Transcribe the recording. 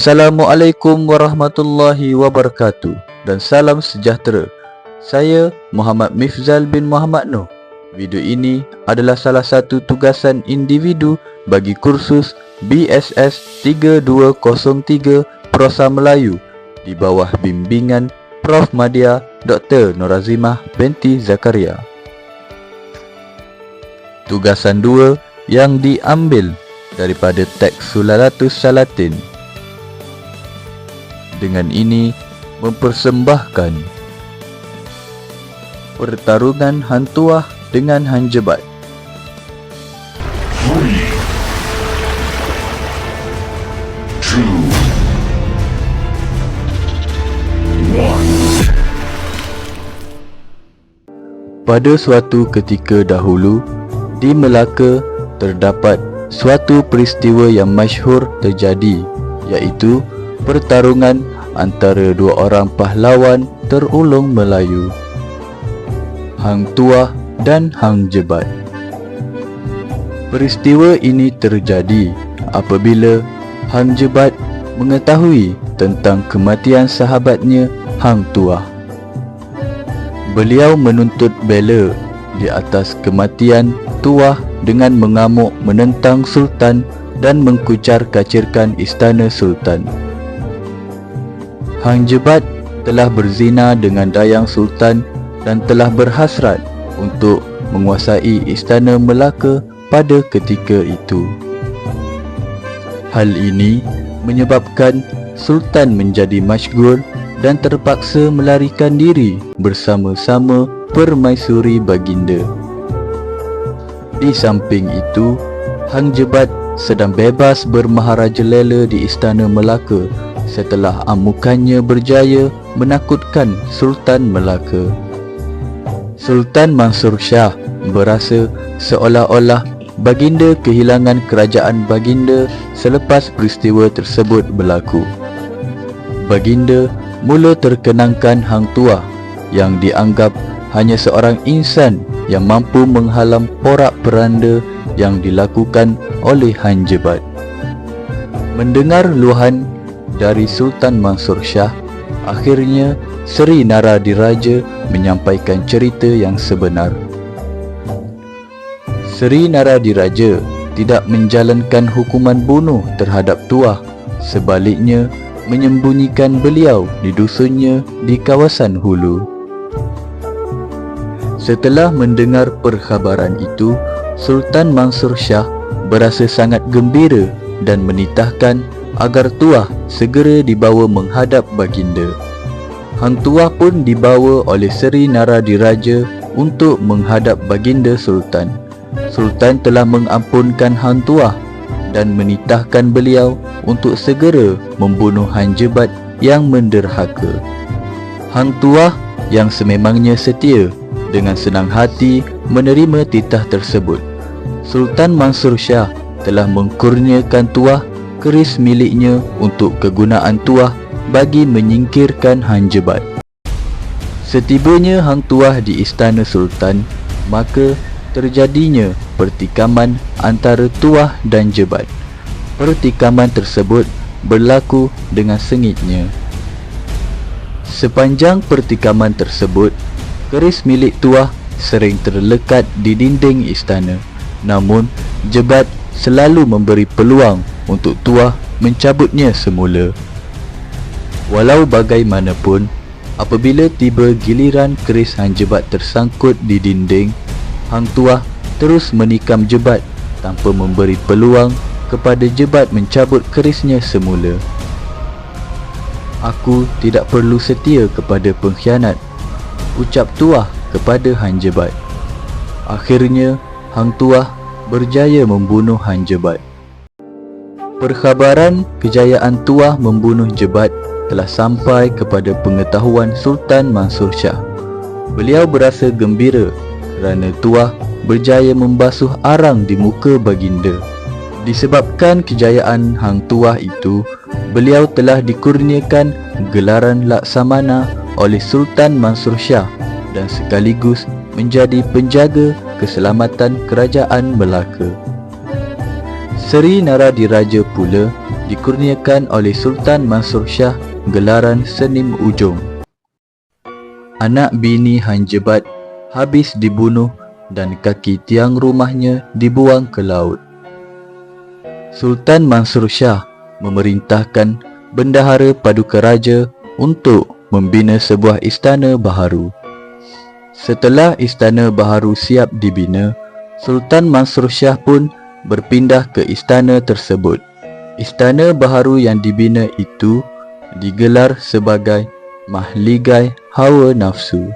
Assalamualaikum warahmatullahi wabarakatuh dan salam sejahtera. Saya Muhammad Mifzal bin Muhammad Noh. Video ini adalah salah satu tugasan individu bagi kursus BSS 3203 Prosa Melayu di bawah bimbingan Prof. Madya Dr. Norazimah binti Zakaria. Tugasan 2 yang diambil daripada teks Sulalatus Salatin. Dengan ini mempersembahkan pertarungan Hang Tuah dengan Hang Jebat. 3, 2, 1. Pada suatu ketika dahulu, di Melaka terdapat suatu peristiwa yang masyhur terjadi, iaitu pertarungan antara dua orang pahlawan terulung Melayu, Hang Tuah dan Hang Jebat. Peristiwa ini terjadi apabila Hang Jebat mengetahui tentang kematian sahabatnya Hang Tuah. Beliau menuntut bela di atas kematian Tuah dengan mengamuk menentang Sultan dan mengkucar-kacirkan istana Sultan. Hang Jebat telah berzina dengan dayang Sultan dan telah berhasrat untuk menguasai istana Melaka pada ketika itu. Hal ini menyebabkan Sultan menjadi masyghul dan terpaksa melarikan diri bersama-sama permaisuri baginda. Di samping itu, Hang Jebat sedang bebas bermaharajalela di istana Melaka setelah amukannya berjaya menakutkan Sultan Melaka. Sultan Mansur Shah berasa seolah-olah baginda kehilangan kerajaan baginda selepas peristiwa tersebut berlaku. Baginda mula terkenangkan Hang Tuah yang dianggap hanya seorang insan yang mampu menghalang porak-peranda yang dilakukan oleh Hang Jebat. Mendengar luahan dari Sultan Mansur Shah, akhirnya Seri Naradiraja menyampaikan cerita yang sebenar. Seri Naradiraja tidak menjalankan hukuman bunuh terhadap Tuah, sebaliknya menyembunyikan beliau di dusunnya di kawasan Hulu. Setelah mendengar perkhabaran itu, Sultan Mansur Shah berasa sangat gembira dan menitahkan agar Tuah segera dibawa menghadap baginda. Hang Tuah pun dibawa oleh Seri Naradiraja untuk menghadap baginda Sultan. Sultan telah mengampunkan Hang Tuah dan menitahkan beliau untuk segera membunuh Hang Jebat yang menderhaka. Hang Tuah yang sememangnya setia dengan senang hati menerima titah tersebut. Sultan Mansur Shah telah mengkurniakan Tuah keris miliknya untuk kegunaan Tuah bagi menyingkirkan Hang Jebat. Setibanya Hang Tuah di istana Sultan, maka terjadinya pertikaman antara Tuah dan Jebat. Pertikaman tersebut berlaku dengan sengitnya. Sepanjang pertikaman tersebut, keris milik Tuah sering terlekat di dinding istana. Namun, Jebat selalu memberi peluang untuk Tuah mencabutnya semula. Walau bagaimanapun, apabila tiba giliran keris Hang Jebat tersangkut di dinding, Hang Tuah terus menikam Jebat tanpa memberi peluang kepada Jebat mencabut kerisnya semula. "Aku tidak perlu setia kepada pengkhianat," ucap Tuah kepada Hang Jebat. Akhirnya, Hang Tuah berjaya membunuh Hang Jebat. Perkhabaran kejayaan Tuah membunuh Jebat telah sampai kepada pengetahuan Sultan Mansur Shah. Beliau berasa gembira kerana Tuah berjaya membasuh arang di muka baginda. Disebabkan kejayaan Hang Tuah itu, beliau telah dikurniakan gelaran Laksamana oleh Sultan Mansur Shah dan sekaligus menjadi penjaga keselamatan kerajaan Melaka. Seri Naradiraja pula dikurniakan oleh Sultan Mansur Shah gelaran Senim Ujung. Anak bini Han Jebat habis dibunuh dan kaki tiang rumahnya dibuang ke laut. Sultan Mansur Shah memerintahkan Bendahara Paduka Raja untuk membina sebuah istana baharu. Setelah istana baharu siap dibina, Sultan Mansur Shah pun berpindah ke istana tersebut. Istana baharu yang dibina itu digelar sebagai Mahligai Hawa Nafsu.